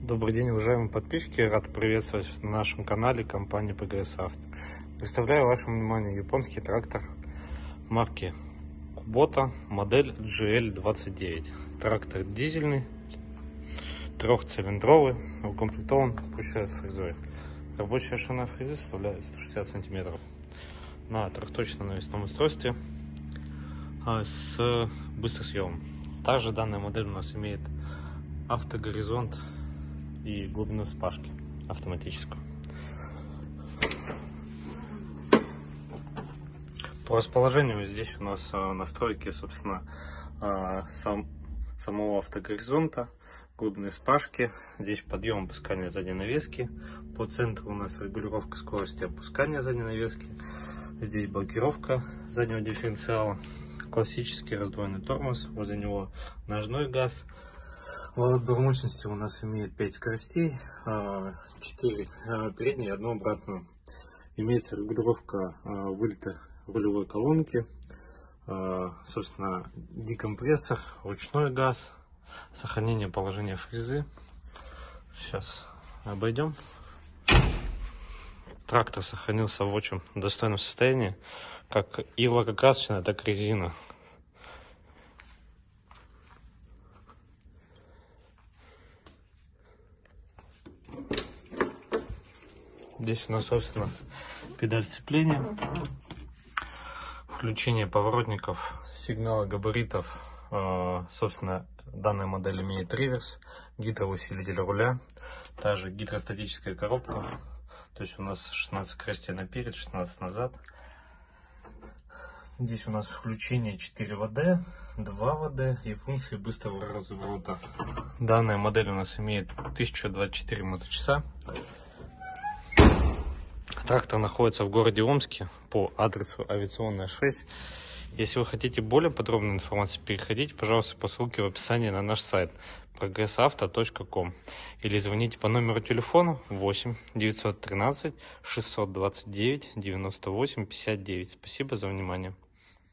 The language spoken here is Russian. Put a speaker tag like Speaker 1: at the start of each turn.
Speaker 1: Добрый день, уважаемые подписчики! Рад приветствовать на нашем канале компании Progress Auto. Представляю вашему вниманию японский трактор марки Kubota, модель GL29. Трактор дизельный, трехцилиндровый, укомплектован пущей фрезой. Рабочая ширина фрезы составляет 160 см. На трехточном навесном устройстве с быстросъемом. Также данная модель у нас имеет автогоризонт и глубину вспашки автоматическую. По расположению здесь у нас настройки, собственно, самого автогоризонта, глубины вспашки. Здесь подъем опускания задней навески. По центру у нас регулировка скорости опускания задней навески. Здесь блокировка заднего дифференциала. Классический раздвоенный тормоз. Возле него ножной газ. Отбор мощности у нас имеет 5 скоростей, 4 передние и 1 обратную. Имеется регулировка вылета рулевой колонки, собственно, декомпрессор, ручной газ, сохранение положения фрезы. Сейчас обойдем. Трактор сохранился в очень достойном состоянии, как и лакокрасочная, так и резина. Здесь у нас, собственно, педаль сцепления, включение поворотников, сигналы габаритов. Собственно, данная модель имеет реверс, гидроусилитель руля, также гидростатическая коробка. То есть у нас 16 скоростей наперед, 16 назад. Здесь у нас включение 4 ВД, 2 ВД и функции быстрого разворота. Данная модель у нас имеет 1024 моточаса. Трактор находится в городе Омске по адресу Авиационная 6. Если вы хотите более подробной информации, переходите, пожалуйста, по ссылке в описании на наш сайт progressauto.com или звоните по номеру телефона 8 913 629 98 59. Спасибо за внимание.